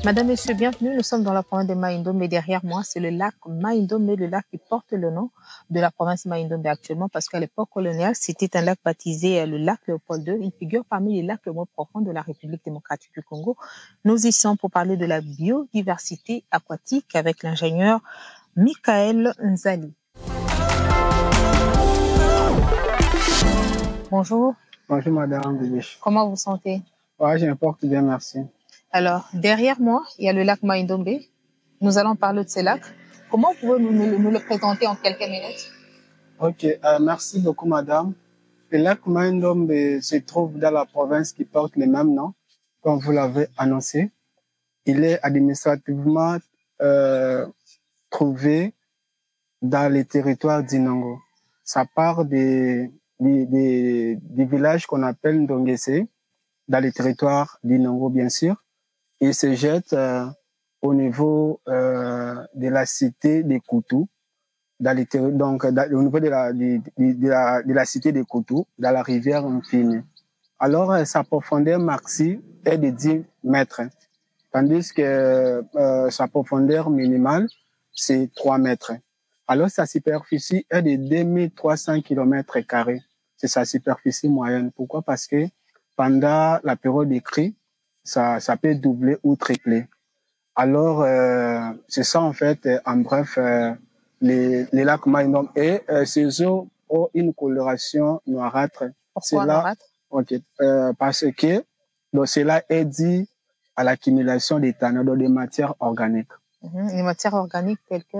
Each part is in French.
Madame, Monsieur, bienvenue. Nous sommes dans la province de Maïndombe et derrière moi, c'est le lac Maïndombe, le lac qui porte le nom de la province Maïndombe actuellement parce qu'à l'époque coloniale, c'était un lac baptisé le lac Léopold II. Il figure parmi les lacs les moins profonds de la République démocratique du Congo. Nous y sommes pour parler de la biodiversité aquatique avec l'ingénieur Michael Nzali. Bonjour. Bonjour Madame Bibiche. Comment vous sentez? Ouais, je me porte bien, merci. Alors, derrière moi, il y a le lac Maïndombe. Nous allons parler de ce lac. Comment pouvez-vous nous le présenter en quelques minutes? Ok, merci beaucoup Madame. Le lac Maïndombe se trouve dans la province qui porte le même nom, comme vous l'avez annoncé. Il est administrativement trouvé dans les territoires d'Inongo. Ça part du village qu'on appelle Ndongese, dans les territoires d'Inongo bien sûr. Il se jette au niveau de la cité de Koutou, donc au niveau de la cité de Koutou, dans la rivière Mfine. Alors sa profondeur maxi est de 10 mètres, tandis que sa profondeur minimale c'est 3 mètres. Alors sa superficie est de 2300 km². C'est sa superficie moyenne. Pourquoi? Parce que pendant la période des crues, ça peut doubler ou tripler. Alors, c'est ça en fait, en bref, les lacs Maïndombe. Et ces eaux ont une coloration noirâtre. Pourquoi noirâtre? Okay, parce que donc, cela est dû à l'accumulation d'éthanol, donc des matières organiques. Les matières organiques telles que?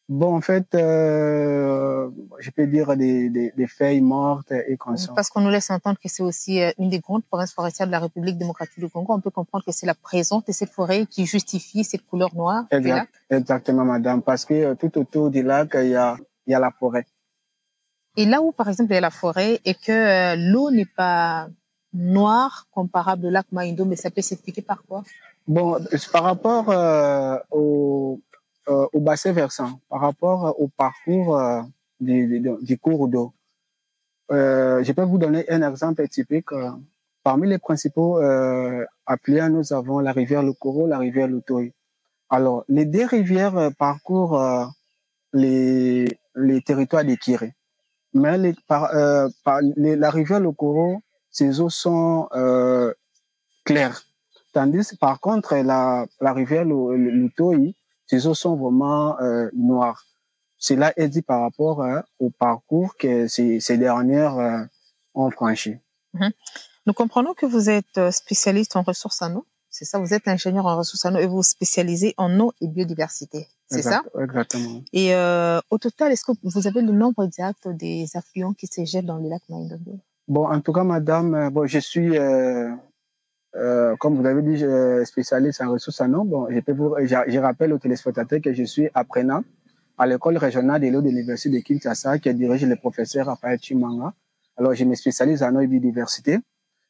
Bon, en fait, je peux dire des feuilles mortes et consorts. Parce qu'on nous laisse entendre que c'est aussi une des grandes provinces forestières de la République démocratique du Congo. On peut comprendre que c'est la présence de cette forêt qui justifie cette couleur noire du lac. Exactement, madame. Parce que tout autour du lac, il y a la forêt. Et là où, par exemple, il y a la forêt et que l'eau n'est pas noire comparable au lac Maïndombe, mais ça peut s'expliquer par quoi? Bon, par rapport au bassin versant, par rapport au parcours du cours d'eau. Je peux vous donner un exemple typique. Parmi les principaux affluents, nous avons la rivière Lokoro, la rivière Lutoyi. Alors, les deux rivières parcourent les territoires des Kiré. Mais la rivière Lokoro, ses eaux sont claires. Tandis par contre, la rivière Lutoyi, ses eaux sont vraiment noires. Cela est dit par rapport au parcours que ces dernières ont franchi. Nous comprenons que vous êtes spécialiste en ressources en eau. C'est ça, vous êtes ingénieur en ressources en eau et vous vous spécialisez en eau et biodiversité. C'est ça? Exactement. Et au total, est-ce que vous avez le nombre exact des affluents qui se jettent dans le lac Maïndombe? Bon, en tout cas, madame, bon, je suis, comme vous l'avez dit, spécialiste en ressources en eau. Bon, je rappelle aux téléspectateurs que je suis apprenant à l'école régionale de l'eau de l'université de Kinshasa, qui dirige le professeur Raphaël Chimanga. Alors, je me spécialise en eau et biodiversité.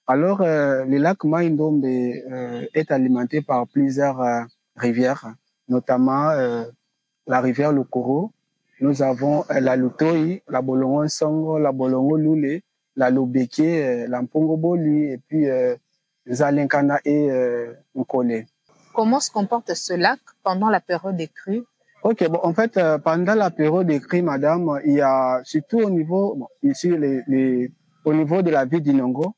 Alors, le lac Maïndombe est alimenté par plusieurs rivières, notamment la rivière Lokoro. Nous avons la Lutoyi, la Bolongo Songo, la Bolongo Lule, la Lobeke, la Mpongo Boli, et puis Zalinkana et Nkole. Comment se comporte ce lac pendant la période des crues? Ok, bon, en fait, pendant la période des crues, madame, il y a surtout au niveau, bon, ici, au niveau de la ville d'Inongo,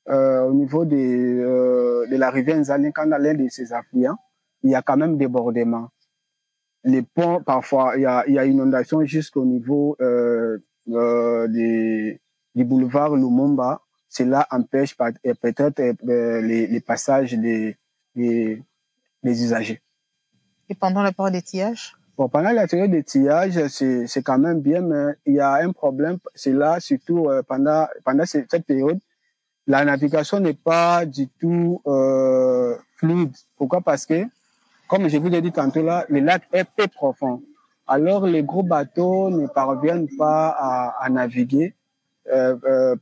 au niveau de la rivière Nzalinkana, l'un de ses affluents, il y a quand même débordement. Les ponts, parfois, il y a inondation jusqu'au niveau du boulevard Lumumba. Cela empêche peut-être les passages des usagers. Et pendant la période d'étiage? Bon, pendant la période d'étiage, c'est quand même bien, mais il y a un problème. C'est là, surtout pendant cette période, la navigation n'est pas du tout fluide. Pourquoi? Parce que, comme je vous l'ai dit tantôt là, le lac est peu profond. Alors, les gros bateaux ne parviennent pas à naviguer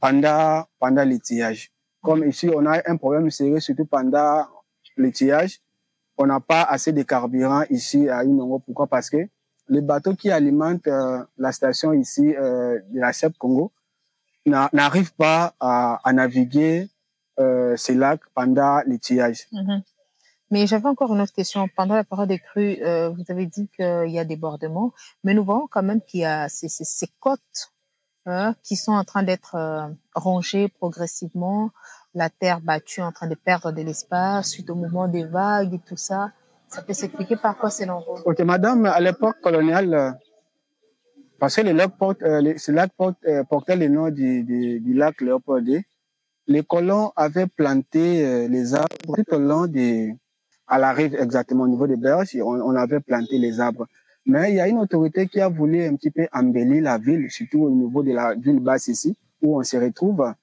pendant l'étiage. Comme ici, on a un problème sérieux, surtout pendant l'étiage. On n'a pas assez de carburant ici à Inongo. Pourquoi? Parce que les bateaux qui alimentent la station ici de la CEP Congo n'arrivent pas à naviguer ces lacs pendant l'étiage. Mais j'avais encore une autre question. Pendant la période des crues, vous avez dit qu'il y a débordement, mais nous voyons quand même qu'il y a ces côtes qui sont en train d'être rongées progressivement, la terre battue en train de perdre de l'espace suite au mouvement des vagues et tout ça. Ça peut s'expliquer par quoi selon vous? Ok, madame, à l'époque coloniale, parce que ce lac portait le nom du lac Léopold, les colons avaient planté les arbres tout au long à la rive exactement au niveau des berges, on avait planté les arbres. Mais il y a une autorité qui a voulu un petit peu embellir la ville, surtout au niveau de la ville basse ici, où on se retrouve.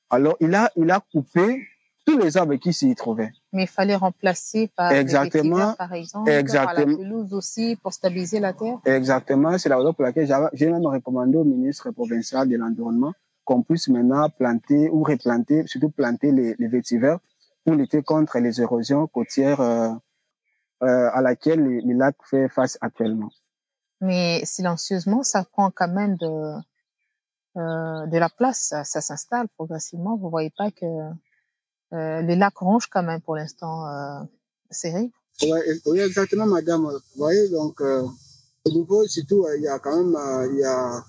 Alors, il a coupé tous les arbres qui s'y trouvaient. Mais il fallait remplacer par des vétérinaires, par exemple, par la pelouse aussi, pour stabiliser la terre. Exactement, c'est la raison pour laquelle j'ai même recommandé au ministre provincial de l'Environnement qu'on puisse maintenant planter ou replanter, surtout planter les vétivers pour lutter contre les érosions côtières à laquelle le lac fait face actuellement. Mais silencieusement, ça prend quand même de la place, ça s'installe progressivement. Vous voyez pas que le lac ronge quand même pour l'instant serré. Oui, exactement, madame. Vous voyez, donc, au niveau, surtout, il y a quand même, il y a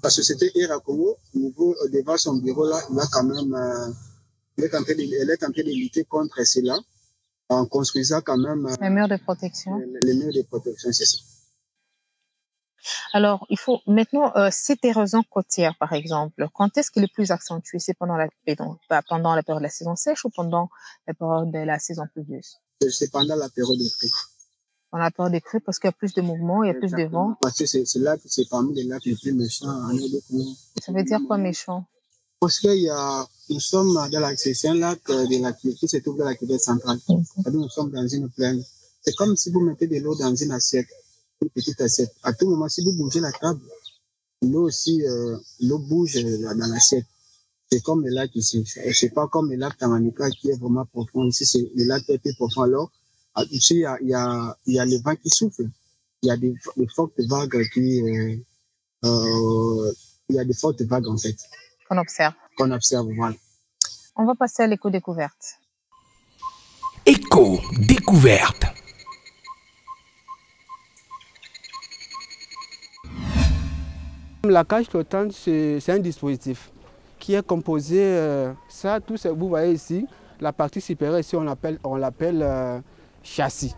la société Irakomo, au niveau, devant son bureau, là, il a quand même, elle est en train de lutter contre cela, en construisant quand même les murs de protection. Les murs de protection, c'est ça. Alors, il faut maintenant cette érosion côtière, par exemple. Quand est-ce qu'elle est plus accentuée? C'est pendant la période de la saison sèche ou pendant la période de la saison pluvieuse? C'est pendant la période de crue. Pendant la période de crue, parce qu'il y a plus de mouvement, il y a plus de vent. Parce que c'est là que c'est parmi les lacs les plus méchants. Ça veut dire quoi méchant? Parce que nous sommes c'est un lac qui se trouve dans la cuvette centrale. Nous sommes dans une plaine. C'est comme si vous mettez de l'eau dans une assiette, une petite assiette. À tout moment, si vous bougez la table, l'eau aussi, l'eau bouge dans l'assiette. C'est comme le lac ici. C'est pas comme le lac Tanganyika qui est vraiment profond. Ici, c'est le lac qui est plus profond. Alors, ici, il y a les vents qui soufflent. Il y a des fortes vagues il y a des fortes vagues, en fait. Qu'on observe. Qu'on observe, voilà. On va passer à l'éco-découverte. Éco-découverte. La cage flottante, c'est un dispositif qui est composé, tout ce que vous voyez ici, la partie supérieure ici, on l'appelle châssis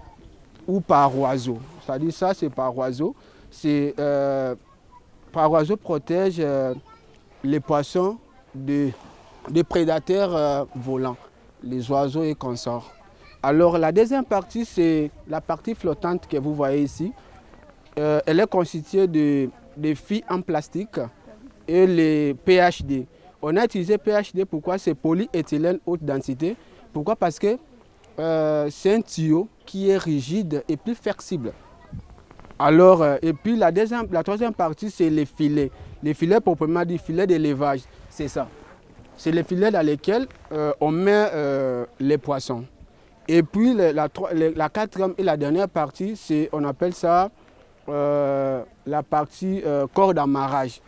ou paroiseau. C'est-à-dire ça, c'est paroiseau. Paroiseau protège les poissons des prédateurs volants, les oiseaux et consorts. Alors la deuxième partie, c'est la partie flottante que vous voyez ici. Elle est constituée de filles en plastique et les PHD. On a utilisé PHD, pourquoi? C'est polyéthylène haute densité. Pourquoi? Parce que c'est un tuyau qui est rigide et plus flexible. Alors, et puis la troisième partie, c'est les filets. Les filets, proprement dit, filets d'élevage, c'est ça. C'est les filets dans lesquels on met les poissons. Et puis la quatrième et la dernière partie, on appelle ça la partie corps d'amarrage.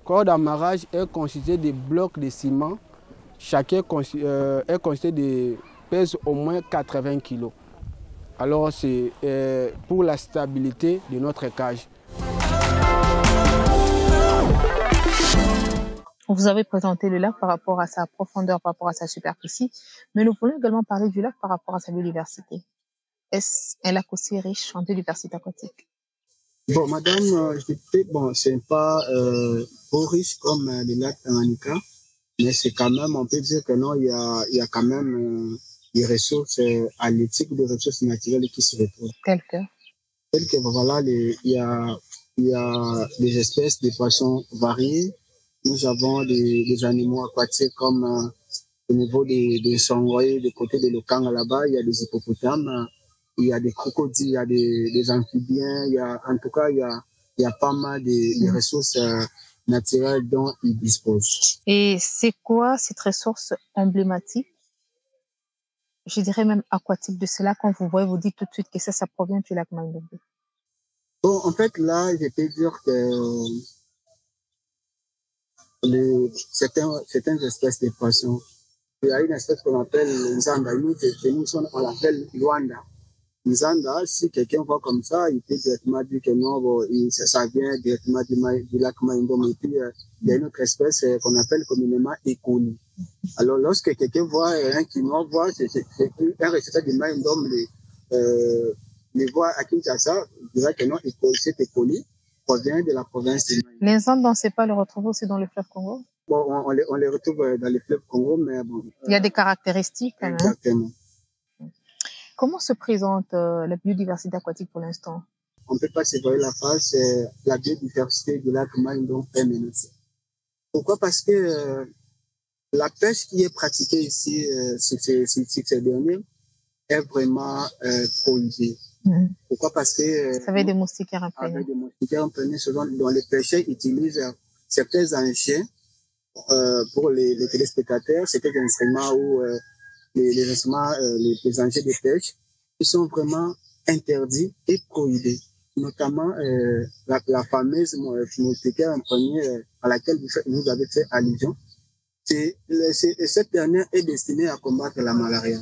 Corps d'amarrage est constitué de blocs de ciment. Chacun est constitué pèse au moins 80 kg. Alors c'est pour la stabilité de notre cage. Vous avez présenté le lac par rapport à sa profondeur, par rapport à sa superficie, mais nous voulons également parler du lac par rapport à sa biodiversité. Est-ce un lac aussi riche en biodiversité aquatique? Bon, madame, c'est pas trop riche comme le lac Tanganyika, mais c'est quand même, on peut dire que non, il y a quand même des ressources halieutiques, des ressources naturelles qui se retrouvent. Telles que voilà, il y a des espèces de poissons variés. Nous avons des animaux aquatiques comme au niveau des songoïs, du côté de l'Okanga là-bas, il y a des hippopotames, il y a des crocodiles, il y a des amphibiens, en tout cas, il y a pas mal de ressources naturelles dont ils disposent. Et c'est quoi cette ressource emblématique, je dirais même aquatique de cela, quand vous voyez, vous dites tout de suite que ça provient du lac Mai-Ndombe? Bon, en fait, là, je peux dire que certaines espèces de poissons Il y a une espèce qu'on appelle Nzanda. Nous, on l'appelle Luanda. Nzanda, si quelqu'un voit comme ça, il peut directement dire que non, bon, ça vient directement du lac Maïndom. Et puis, il y a une autre espèce qu'on appelle communément Ekoni. Alors, lorsque quelqu'un voit un Quinois, voit, c'est un récipiendaire du Maïndom, les voit à Kinshasa, il dirait que non, cet Ekoni provient de la province de Maïndom. Les Nzanda, on ne sait pas le retrouver aussi dans le fleuve Congo? Bon, on les retrouve dans les fleuves Congo, mais bon. Il y a des caractéristiques, quand même. Exactement. Comment se présente la biodiversité aquatique pour l'instant? On ne peut pas se voiler la face, la biodiversité du lac Maïndom est menacée. Pourquoi? Parce que la pêche qui est pratiquée ici ces derniers est vraiment prohibée. Pourquoi? Parce que... ça avait des moustiquaires imprégnés. Avec des moustiquaires imprégnés, dont les pêcheurs utilisent certains engins pour les téléspectateurs, c'était des instruments où les instruments, les engins de pêche, qui sont vraiment interdits et prohibés. Notamment la fameuse moustiquaire imprégnée à laquelle vous avez fait allusion. Cette dernière est destinée à combattre la malaria.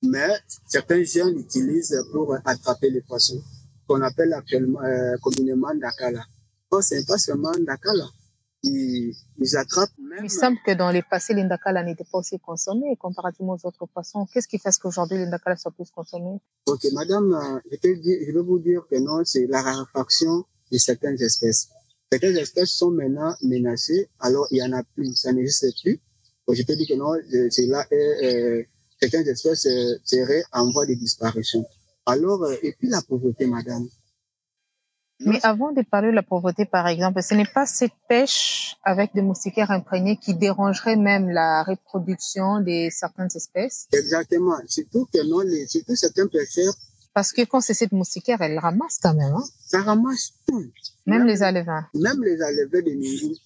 Mais certains gens l'utilisent pour attraper les poissons, qu'on appelle actuellement communément Ndakala. Or, ce n'est pas seulement Ndakala. Ils attrapent même... Il semble que dans les passés, les Ndakala n'étaient pas aussi consommés comparativement aux autres poissons. Qu'est-ce qui fait qu'aujourd'hui, les Ndakala soient plus consommés? Ok, madame, je vais vous dire que non, c'est la raréfaction de certaines espèces. Certaines espèces sont maintenant menacées, alors il n'y en a plus, ça n'existe plus. Donc, je peux dire que non, c'est là, certaines espèces seraient en voie de disparition. Alors, et puis la pauvreté, madame. Mais avant de parler de la pauvreté, par exemple, ce n'est pas cette pêche avec des moustiquaires imprégnés qui dérangerait même la reproduction de certaines espèces? Exactement. Surtout que non, surtout certains pêcheurs. Parce que quand c'est cette moustiquaire, elle ramasse quand même, hein? Ça ramasse tout. Même les alevins. Même les alevins des Mingus,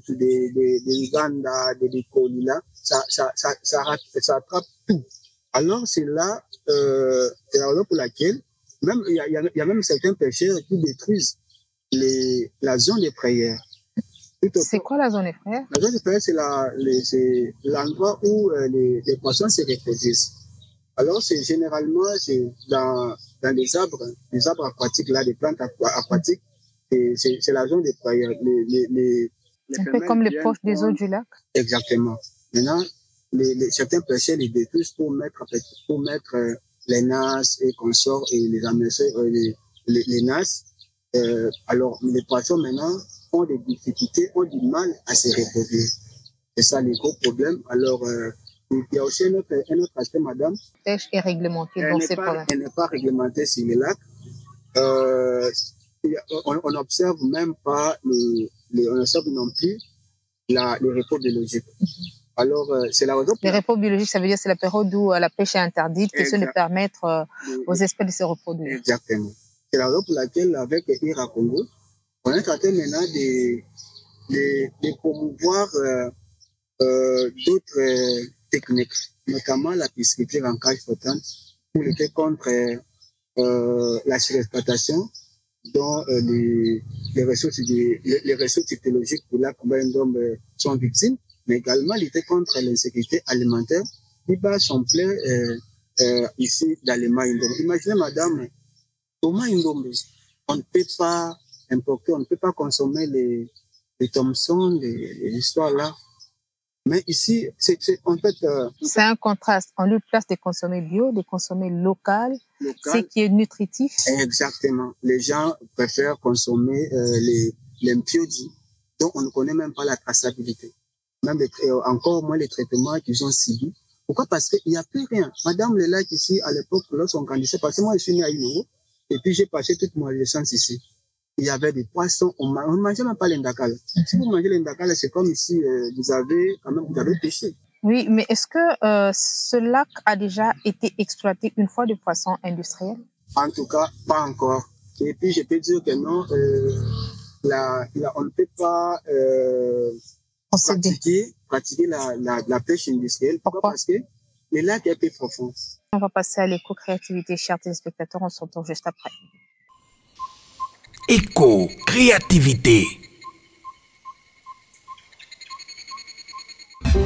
des Uganda, des Koli, là, ça attrape tout. Alors, c'est là pour laquelle même, il y a même certains pêcheurs qui détruisent la zone de prière. C'est quoi la zone de prière? La zone de prière, c'est l'endroit où les poissons se reproduisent. Alors, c'est généralement dans les arbres aquatiques, là, des plantes aquatiques, c'est la zone de prière. Un peu comme les poches des eaux du lac? Exactement. Maintenant, certains pêcheurs les détruisent pour mettre les nasses et consorts et les amerseurs, les nasses. Alors, les poissons maintenant ont des difficultés, ont du mal à se reproduire. C'est ça le gros problème. Alors, il y a aussi un autre aspect, madame. La pêche est réglementée dans ces provinces. Elle n'est pas réglementée sur les lacs. On n'observe même pas, on n'observe non plus les repos biologiques. Alors, c'est la raison. Les repos biologiques, ça veut dire que c'est la période où la pêche est interdite, que cela permettre aux espèces de se reproduire. Exactement. C'est la raison pour laquelle, avec IRA Congo, on est en train maintenant de promouvoir d'autres techniques, notamment la pisciculture en cage flottante, pour lutter contre la surexploitation dont les ressources technologiques du lac Maïndom sont victimes, mais également lutter contre l'insécurité alimentaire qui bat son plein ici dans les Maïndom. Imaginez, madame, au Maïndom, on ne peut pas importer, on ne peut pas consommer les Thomson, les histoires là. Mais ici, en fait... c'est un contraste. On lui place de consommer bio, de consommer local, ce qui est nutritif. Exactement. Les gens préfèrent consommer les mpiodis, dont on ne connaît même pas la traçabilité. Même encore moins les traitements qu'ils ont subis. Pourquoi? Parce qu'il n'y a plus rien. Madame le lac ici, à l'époque, lorsqu'on grandissait, parce que moi, je suis né à Inoro, et puis j'ai passé toute mon adolescence ici. Il y avait des poissons, on ne mangeait même pas l'indakala. Si vous mangez l'indakala, c'est comme si vous avez pêché. Oui, mais est-ce que ce lac a déjà été exploité une fois de façon industrielle? En tout cas, pas encore. Et puis, je peux dire que non, on ne peut pas pratiquer la pêche industrielle. Pourquoi? Parce que le lac est peu profond. On va passer à l'éco-créativité, chers téléspectateurs. On se retrouve juste après. Éco-créativité. « 1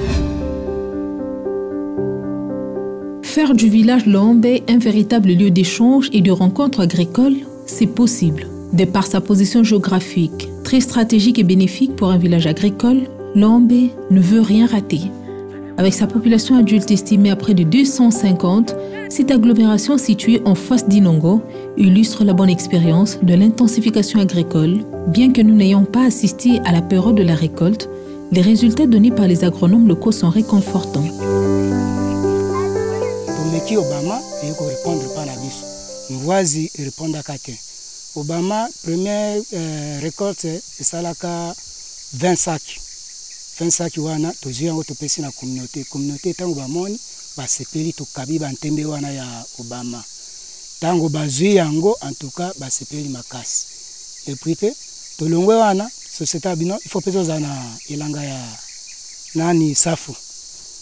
Faire du village Lombe un véritable lieu d'échange et de rencontre agricole, c'est possible. De par sa position géographique, très stratégique et bénéfique pour un village agricole, Lombe ne veut rien rater. Avec sa population adulte estimée à près de 250, cette agglomération située en face d'Inongo illustre la bonne expérience de l'intensification agricole. Bien que nous n'ayons pas assisté à la période de la récolte, les résultats donnés par les agronomes locaux sont réconfortants. Obama, il faut répondre par la bise. Mvoisi répondre à Katin. Obama, première récolte, c'est là 20 sacs. 20 sacs, wana, toujours en autopsie na communauté. Communauté, tant que bamoni, c'est peli to kabi bantembe wana ya Obama. Tant que bazui yango, en tout cas, c'est peli makasi. Et puis, to longwe wana, société abino, il faut peser zana ilanga ya nani safu.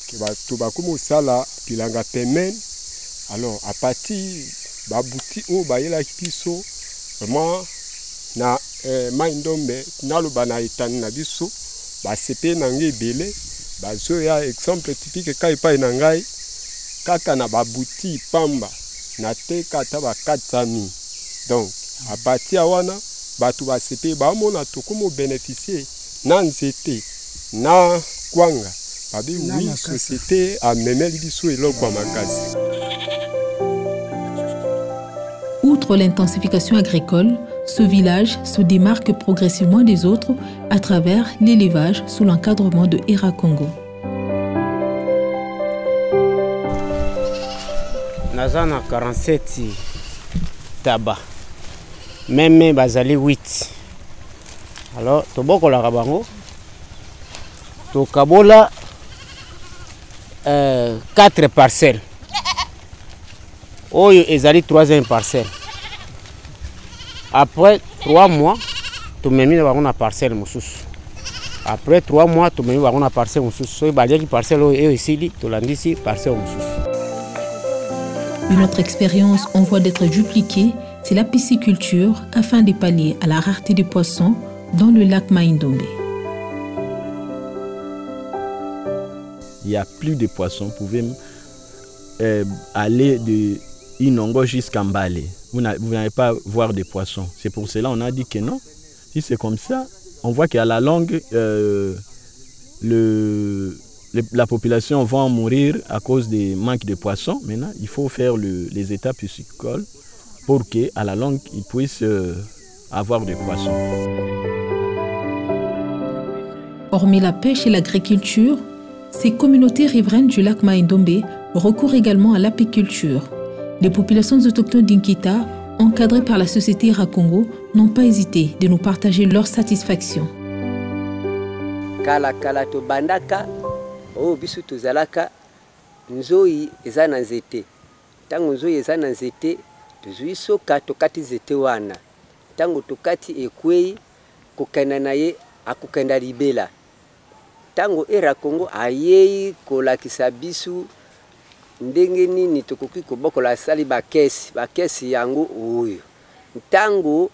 Tu vas comme ça là, pilanga pemen. Alors à partir babouti ou bayela kiso, vraiment na maindombe na lo bana itani na biso, ba sepe nangi belé, ba zo ya exemple typique kai pa nangai kaka na babouti pamba na te kata ba 400 000. Donc à partir wana batu ba sepe ba mona to komo bénéficier na nzete na kwanga. Oui, société a mené l'Ibiso et l'autre Makasi. Outre l'intensification agricole, ce village se démarque progressivement des autres à travers l'élevage sous l'encadrement de Hera Congo. Nazana 47 tabac. Même bazali 8. Alors, toboko la rabango. To kabola 4 parcelles. Oyo ezali 3e parcelle. Après 3 mois, tu me mets dans une parcelle mosusu. Après 3 mois, tu me mets dans une parcelle mosusu. So balia ki parcelle oyo ici, to landisi parcelle mosusu. Une autre expérience en voie d'être dupliquée, c'est la pisciculture afin de pallier à la rareté des poissons dans le lac Maindombe. Il n'y a plus de poissons. Vous pouvez aller de Inongo jusqu'à Mbale. Vous n'allez pas voir de poissons. C'est pour cela qu'on a dit que non. Si c'est comme ça, on voit qu'à la longue, la population va mourir à cause du manque de poissons. Maintenant, il faut faire les étapes piscicoles pour qu'à la longue, ils puissent avoir des poissons. Hormis la pêche et l'agriculture, ces communautés riveraines du lac Maindombe recourent également à l'apiculture. Les populations autochtones d'Inkita, encadrées par la société Hera Congo, n'ont pas hésité de nous partager leur satisfaction. Kala to bandaka, o bisu tozalaka, nzoi eza na nzete. Tango nzoi eza na nzete, tozui soka tokati nzete wana. Tango tokati ekwei, kokenda na ye akokenda libela. Tango Hera Congo ayei kolakisa bisu ndenge nini tokoki kobokola sali bakesi yango oyo. Tango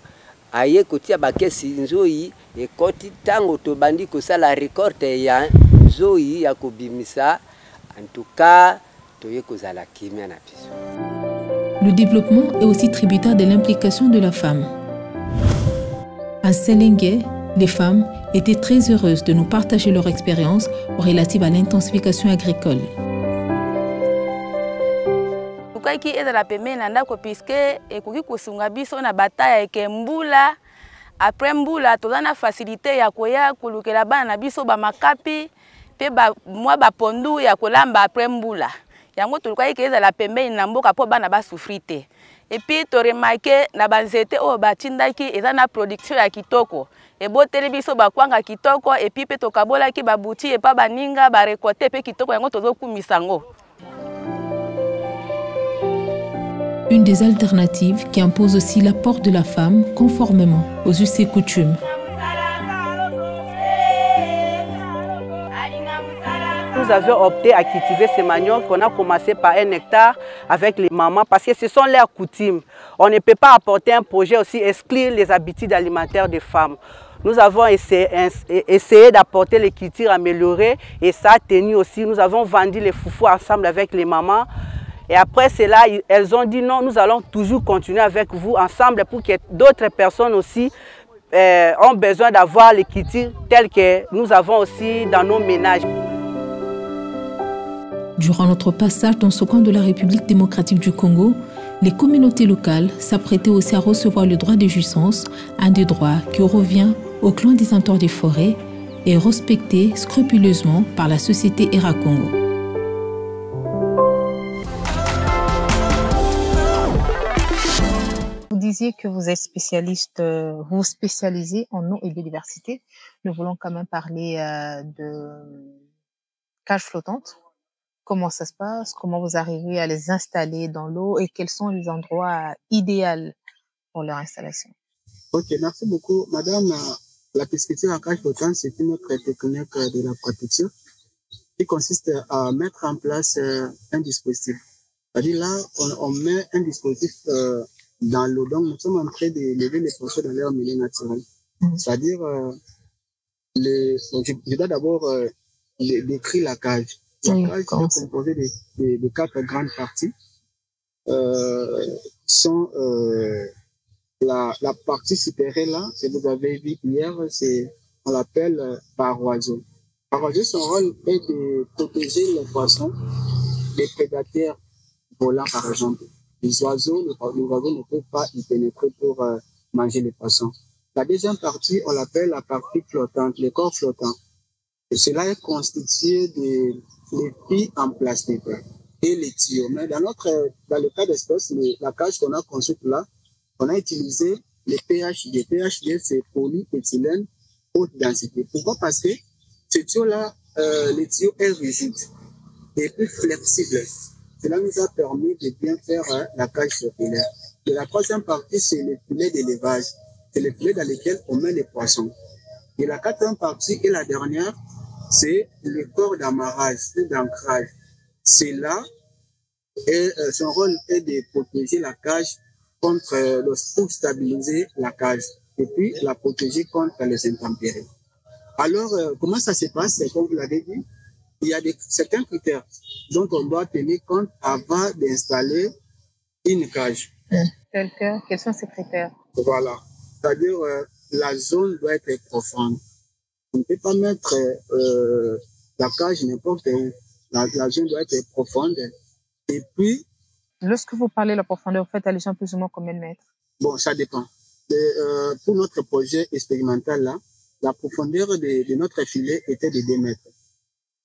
aye kotia bakesi nzoi ekoti tango tobandi kosala récolte ya nzoi ya kobimisa, en tout cas toye kozala kimia na biso. Le développement est aussi tributaire de l'implication de la femme. À Selenge, les femmes étaient très heureuses de nous partager leur expérience relative à l'intensification agricole. Qui est la pemena ndako puisque ekoki kosunga biso na bataya eke mbula après mbula tozana facilité ya koya kolukela bana na biso ba makapi pe ba mwa ba pondu ya kolamba après mbula yango tolukai ke la pemena na mboka po bana ba souffrite et puis to remarquer na banzete o batindaki eza na production ya kitoko e boteli biso ba kwanga kitoko et puis pe to kabola ki ba buti e pa baninga ba récolter pe kitoko yango tozokumisa ngo. Une des alternatives qui impose aussi l'apport de la femme conformément aux us et coutumes. Nous avions opté à cultiver ces maniocs qu'on a commencé par 1 hectare avec les mamans parce que ce sont leurs coutumes. On ne peut pas apporter un projet aussi exclure les habitudes alimentaires des femmes. Nous avons essayé d'apporter les cultures améliorées et ça a tenu aussi. Nous avons vendu les foufous ensemble avec les mamans. Et après cela, elles ont dit non, nous allons toujours continuer avec vous ensemble pour que d'autres personnes aussi ont besoin d'avoir l'écriture telle que nous avons aussi dans nos ménages. Durant notre passage dans ce coin de la République démocratique du Congo, les communautés locales s'apprêtaient aussi à recevoir le droit de jouissance, un des droits qui revient au clan détenteur des forêts et respecté scrupuleusement par la société Era Congo. Vous disiez que vous êtes spécialiste, vous vous spécialisez en eau et biodiversité. Nous voulons quand même parler de cages flottantes. Comment ça se passe? Comment vous arrivez à les installer dans l'eau et quels sont les endroits idéaux pour leur installation? Ok, merci beaucoup. Madame, la pisciculture en cage flottante, c'est une autre technique de la protection qui consiste à mettre en place un dispositif. C'est-à-dire là, on met un dispositif dans l'eau. Donc, nous sommes en train de lever les poissons dans leur milieu naturel. C'est-à-dire, je dois d'abord décrire la cage. La cage est composée de 4 grandes parties. Sont la partie supérieure là, que vous avez vu hier, on l'appelle paroiseau. Paroiseau, son rôle est de protéger les poissons des prédateurs volants, par exemple. Les oiseaux ne peuvent pas y pénétrer pour manger les poissons. La deuxième partie, on l'appelle la partie flottante, le corps flottant. Et cela est constitué de les filles en plastique et les tuyaux. Mais dans le cas d'espèce, la cage qu'on a construite là, on a utilisé les PHD. PHD, c'est polyéthylène haute densité. Pourquoi? Parce que ce tuyau-là, le tuyau est rigide et plus flexible. Cela nous a permis de bien faire la cage circulaire. Et la troisième partie, c'est les filets d'élevage. C'est les filets dans lesquels on met les poissons. Et la quatrième partie et la dernière, c'est le corps d'amarrage, d'ancrage. C'est là, et son rôle est de protéger la cage contre pour stabiliser la cage et puis la protéger contre les intempéries. Alors, comment ça se passe? Comme vous l'avez dit, il y a certains critères dont on doit tenir compte avant d'installer une cage. Quels sont ces critères? Voilà. C'est-à-dire, la zone doit être profonde. On ne peut pas mettre la cage n'importe où. La zone doit être profonde. Et puis... Lorsque vous parlez de la profondeur, vous faites allusion plus ou moins combien de mètres? Bon, ça dépend. Pour notre projet expérimental, là, la profondeur de notre filet était de 2 mètres.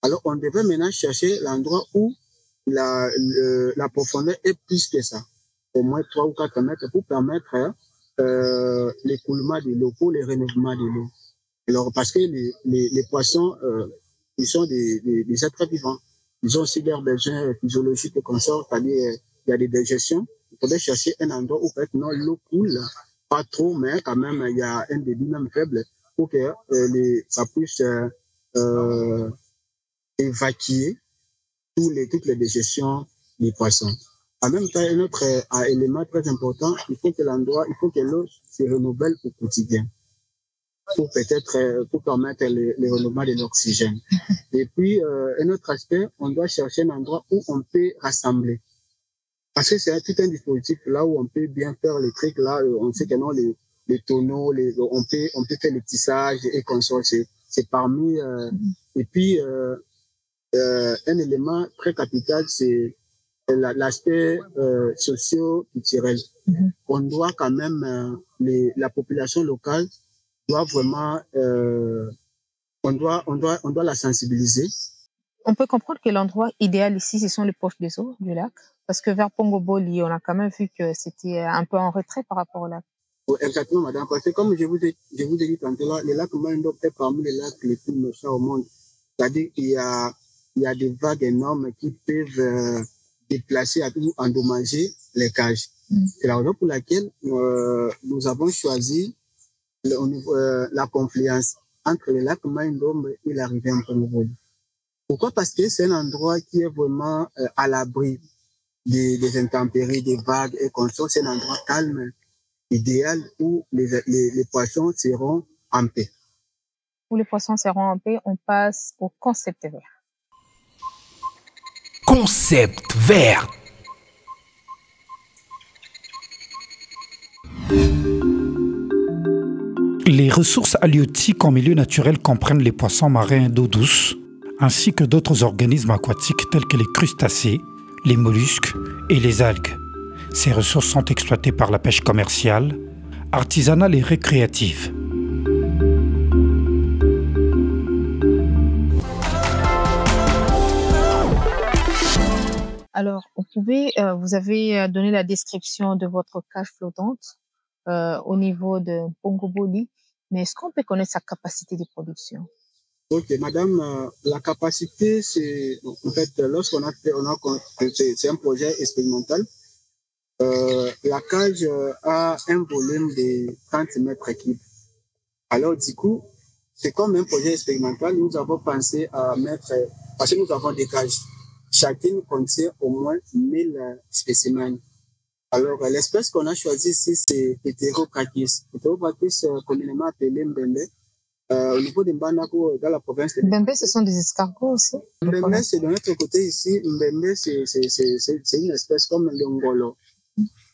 Alors, on devait maintenant chercher l'endroit où la profondeur est plus que ça. Au moins 3 ou 4 mètres pour permettre l'écoulement de l'eau, pour le renouvellement de l'eau. Alors, parce que les poissons, ils sont des êtres vivants. Ils ont aussi leurs besoins physiologiques et consorts, c'est-à-dire, il y a des digestions. Il faudrait chercher un endroit où, peut-être, non, l'eau coule, pas trop, mais quand même, il y a un débit même faible pour que ça puisse évacuer toutes les digestions des poissons. En même temps, un autre élément très important, il faut que l'eau se renouvelle au quotidien. Pour permettre le renouvellement de l'oxygène. Et puis, un autre aspect, on doit chercher un endroit où on peut rassembler. Parce que c'est tout un dispositif là où on peut bien faire les trucs là, on sait que non, les tonneaux, on peut faire le tissage et consorts, c'est parmi, et puis, un élément très capital, c'est l'aspect socio-culturel. On doit quand même, la population locale doit vraiment, on doit la sensibiliser. On peut comprendre que l'endroit idéal ici, ce sont les poches des eaux du lac, parce que vers Pongoboli, on a quand même vu que c'était un peu en retrait par rapport au lac. Exactement, madame, parce que comme je vous ai dit tantôt là, le lac Maïndo est parmi les lacs les plus méchants au monde. C'est-à-dire qu'il y a des vagues énormes qui peuvent déplacer ou endommager les cages. C'est la raison pour laquelle nous avons choisi la confluence entre le lac Maïndombe et la rivière Pongoboli. Pourquoi? Parce que c'est un endroit qui est vraiment à l'abri des intempéries, des vagues et consorts. C'est un endroit calme, idéal, où les poissons seront en paix. Où les poissons seront en paix, on passe au concept vert. Concept vert. Les ressources halieutiques en milieu naturel comprennent les poissons marins d'eau douce, ainsi que d'autres organismes aquatiques tels que les crustacés, les mollusques et les algues. Ces ressources sont exploitées par la pêche commerciale, artisanale et récréative. Alors, vous avez donné la description de votre cage flottante au niveau de Pongoboli, mais est-ce qu'on peut connaître sa capacité de production? Ok, madame, la capacité, c'est, en fait, lorsqu'on a fait, c'est un projet expérimental. La cage a un volume de 30 mètres cubes. Alors, du coup, c'est comme un projet expérimental. Nous avons pensé à mettre, parce que nous avons des cages. Chacune contient au moins 1000 spécimens. Alors, l'espèce qu'on a choisie ici, c'est Heterocrachis. Heterocrachis, communément appelé Mbembe. Au niveau de Mbanako, dans la province de Mbembe, ce sont des escargots aussi? Mbembe, c'est de notre côté ici. Mbembe, c'est une espèce comme le ngolo.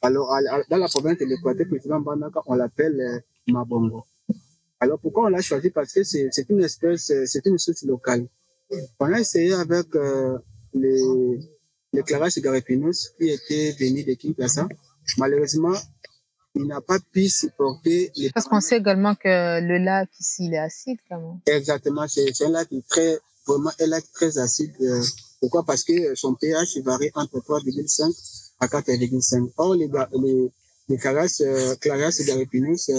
Alors, dans la province de l'Équateur, président Mbanaka, on l'appelle Mabongo. Alors, pourquoi on l'a choisi? Parce que c'est une espèce, c'est une source locale. On a essayé avec les Claras Garepinus qui étaient venus de Kinshasa. Malheureusement, il n'a pas pu supporter les... Parce qu'on sait également que le lac ici, il est acide quand même. Exactement, c'est un lac vraiment un lac très acide. Pourquoi? Parce que son pH varie entre 3,5 à 4,5. Or, les Claras Garepinus,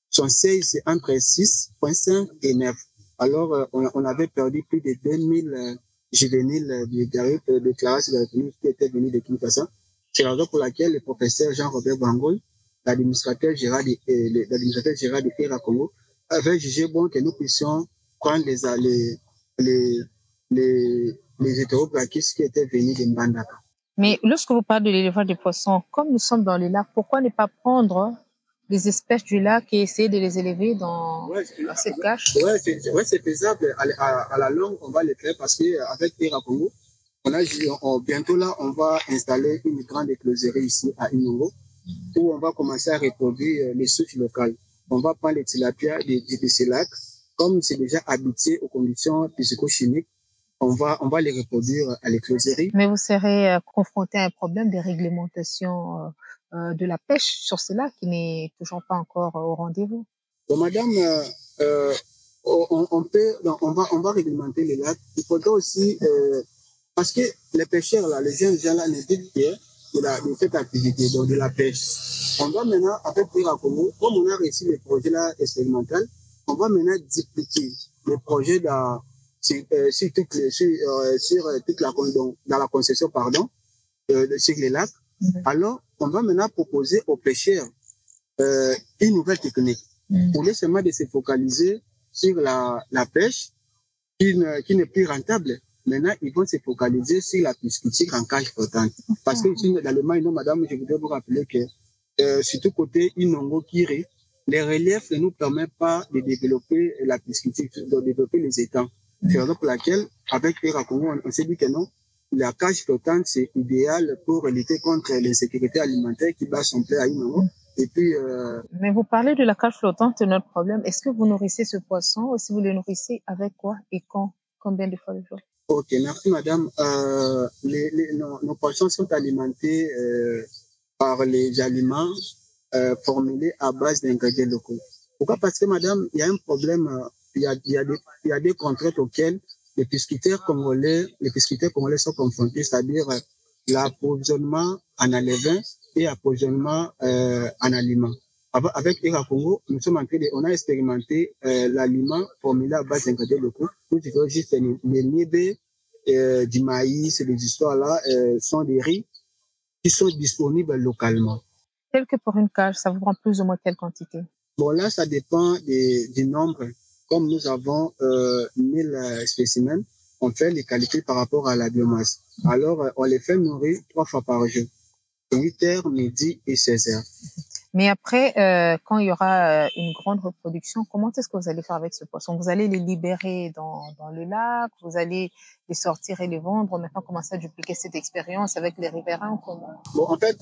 son seuil, c'est entre 6,5 et 9. Alors, on avait perdu plus de 2000 juvéniles de Claras Garepinus qui étaient venus de Kinshasa. C'est la raison pour laquelle le professeur Jean-Robert Bangoy, l'administrateur Gérard de Hera Congo, avait jugé bon que nous puissions prendre les hétérobrachis qui étaient venus de Mbandaka. Mais lorsque vous parlez de l'élevage des poissons, comme nous sommes dans le lac, pourquoi ne pas prendre les espèces du lac et essayer de les élever dans cette cage? C'est faisable. À la longue, on va le faire parce qu'avec Hera Congo, bientôt là, on va installer une grande écloserie ici à Inongo, où on va commencer à reproduire les souches locales. On va prendre les tilapias de ces lacs, comme c'est déjà habitué aux conditions physico-chimiques, on va les reproduire à l'écloserie. Mais vous serez confronté à un problème de réglementation de la pêche sur ce lac qui n'est toujours pas encore au rendez-vous. Bon, madame, on va réglementer les lacs. Il faudra aussi, parce que les pêcheurs là, les jeunes gens là, ne vivent que de cette activité, donc de la pêche. On va maintenant, avec Hera Congo, comme on a réussi le projet là expérimental, on va maintenant dupliquer le projet dans la concession, sur les lacs. Alors, on va maintenant proposer aux pêcheurs une nouvelle technique. Au lieu seulement de se focaliser sur la pêche qui n'est plus rentable. Maintenant, ils vont se focaliser sur la pisciculture en cage flottante. Parce que ici, dans le Maïno, madame, je voudrais vous rappeler que, surtout côté Inongo Kiri, les reliefs ne nous permettent pas de développer la pisciculture, de développer les étangs. C'est la raison pour laquelle, avec Hera Congo, on s'est dit que non, la cage flottante, c'est idéal pour lutter contre l'insécurité alimentaire qui bat son plein à Inongo. Et puis, Mais vous parlez de la cage flottante, c'est notre problème. Est-ce que vous nourrissez ce poisson ou si vous le nourrissez avec quoi et quand? Combien de fois le jour? Ok, merci madame. Nos poissons sont alimentés par les aliments formulés à base d'ingrédients locaux. Pourquoi? Parce que madame, il y a un problème, il y a des contraintes auxquelles les pisciculteurs congolais sont confrontés, c'est-à-dire l'approvisionnement en alevin et approvisionnement en aliments. Avec Hera Congo, on a expérimenté l'aliment formulé à base d'ingrédients locaux. Nous disons juste les niébés, du maïs, ces histoires-là sont des riz qui sont disponibles localement. Tel que pour une cage, ça vous prend plus ou moins quelle quantité? Bon, là, ça dépend du nombre. Comme nous avons 1000 spécimens, on fait les calculs par rapport à la biomasse. Alors, on les fait nourrir 3 fois par jour, 8 heures, midi et 16 heures. Mais après, quand il y aura une grande reproduction, comment est-ce que vous allez faire avec ce poisson? Vous allez les libérer dans le lac, vous allez les sortir et les vendre, maintenant commencer à dupliquer cette expérience avec les riverains, comment? Bon, en fait,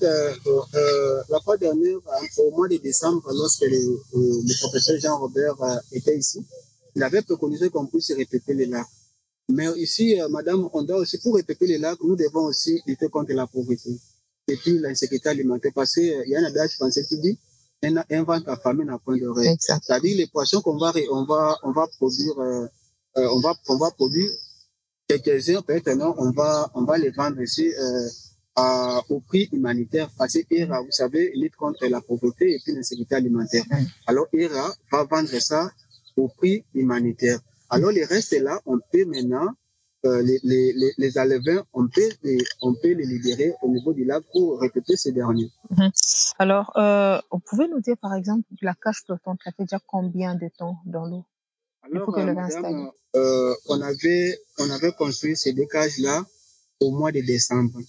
la fois dernière, au mois de décembre, lorsque le professeur Jean-Robert était ici, il avait préconisé qu'on puisse répéter les lacs. Mais ici, madame, on doit aussi, pour répéter les lacs, nous devons aussi lutter contre la pauvreté et puis l'insécurité alimentaire. Parce qu'il y a un adage français qui dit un ventre affamé n'a point d'oreille. C'est-à-dire les poissons qu'on va produire, on va produire quelques-uns, peut-être non, on va les vendre ici au prix humanitaire. Parce que ERA, vous savez, lutte contre la pauvreté et puis l'insécurité alimentaire. Alors ERA va vendre ça au prix humanitaire. Alors les restes là, on peut maintenant les alevins, on peut les libérer au niveau du lac pour répéter ces derniers. Alors, vous pouvez nous dire par exemple la cage flottante, ça fait déjà combien de temps dans l'eau? Alors, madame, on avait construit ces deux cages là au mois de décembre.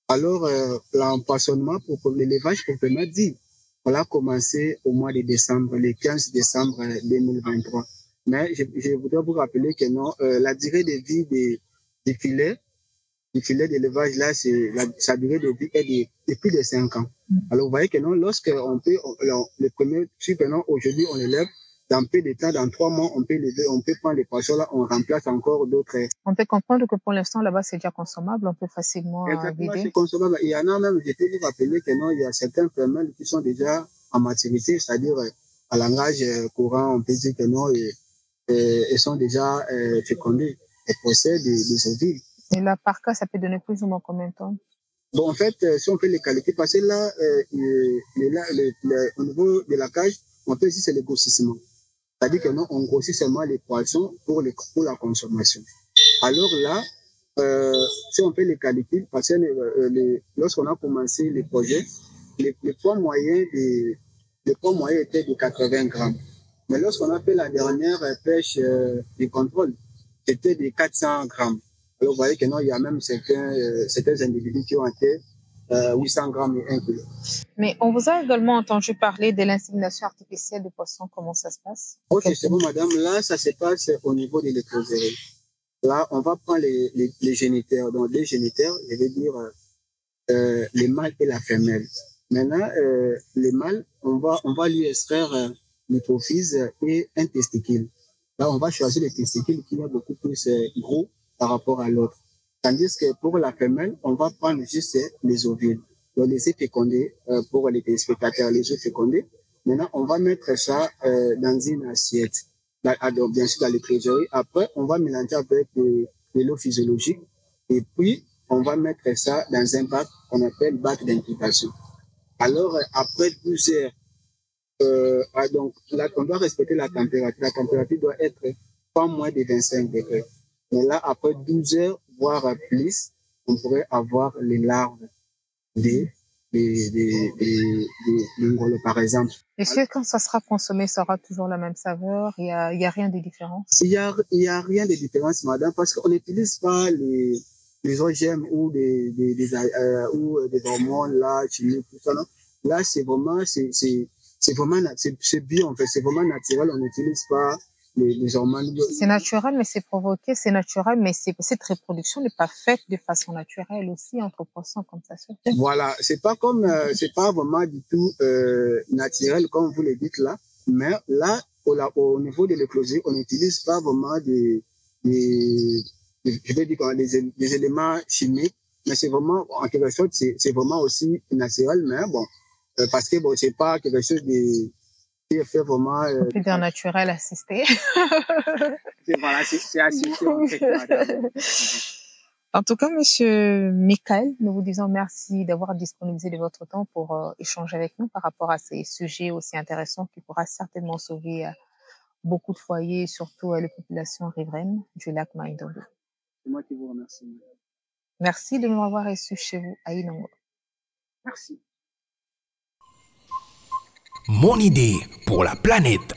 Alors, l'empoisonnement pour l'élevage proprement dit, on l'a commencé au mois de décembre, le 15 décembre 2023. Mais je voudrais vous rappeler que non, la durée de vie des filets d'élevage là, sa durée de vie est de plus de 5 ans. Alors vous voyez que non, lorsque le premier type, aujourd'hui on élève, dans peu de temps, dans 3 mois, on peut prendre les poissons là, on remplace encore d'autres. On peut comprendre que pour l'instant là-bas c'est déjà consommable, on peut facilement vider. C'est consommable. Il y en a même, je peux vous rappeler que non, il y a certains femelles qui sont déjà en maturité, c'est-à-dire à langage courant, on peut dire que non, ils sont déjà fécondés et possèdent des ovules. Et là, par cas, ça peut donner plus ou moins combien de temps? Bon, en fait, si on peut les qualifier, parce que là, au niveau de la cage, on peut dire que c'est le grossissement. C'est-à-dire que non, on grossit seulement les poissons pour la consommation. Alors là, si on peut les qualifier, parce que lorsqu'on a commencé les projets, le poids moyen était de 80 grammes. Mais lorsqu'on a fait la dernière pêche de contrôle, c'était de 400 grammes. Alors vous voyez que non, il y a même certains individus qui ont été 800 grammes et 1 kilo. Mais on vous a également entendu parler de l'insémination artificielle de poissons. Comment ça se passe? Ok, c'est bon, madame. Là, ça se passe au niveau de l'écloserie. Là, on va prendre les géniteurs. Donc, les géniteurs, je veux dire les mâles et la femelle. Maintenant, les mâles, on va lui extraire l'hypophyse et un testicule. Là, on va choisir le testicule qui est beaucoup plus gros par rapport à l'autre. Tandis que pour la femelle, on va prendre juste les ovules. Donc, les œufs fécondés pour les téléspectateurs, les œufs fécondés. Maintenant, on va mettre ça dans une assiette. Donc, bien sûr, dans les trésoreries. Après, on va mélanger avec de l'eau physiologique. Et puis, on va mettre ça dans un bac qu'on appelle bac d'incubation. Alors, après 12 heures, donc, là, on doit respecter la température. La température doit être pas moins de 25 degrés. Mais là, après 12 heures, voire plus, on pourrait avoir les larves des lingolos, par exemple. Est-ce que quand ça sera consommé, ça aura toujours la même saveur? Il y a rien de différent? Il y a rien de différence, madame, parce qu'on n'utilise pas les OGM ou des hormones, là, chimiques, tout ça, non? Là, c'est vraiment bio, en fait, c'est vraiment naturel, on n'utilise pas les hormones. C'est naturel, mais c'est provoqué, c'est naturel, mais cette reproduction n'est pas faite de façon naturelle aussi entre poissons comme ça se fait. Voilà, c'est pas vraiment du tout naturel comme vous le dites là, mais là, au niveau de l'éclosion, on n'utilise pas vraiment des éléments chimiques, mais c'est vraiment, en quelque sorte, c'est vraiment aussi naturel, mais bon, parce que bon, c'est pas quelque chose qui est fait vraiment. On peut dire naturel assisté. Voilà, c'est assisté en fait, madame. En tout cas, monsieur Michael, nous vous disons merci d'avoir disponibilisé de votre temps pour échanger avec nous par rapport à ces sujets aussi intéressants qui pourra certainement sauver beaucoup de foyers, surtout les populations riveraines du lac Mai-Ndombe. C'est moi qui vous remercie. Merci de nous avoir reçus chez vous à Inongo. Merci. Mon idée pour la planète.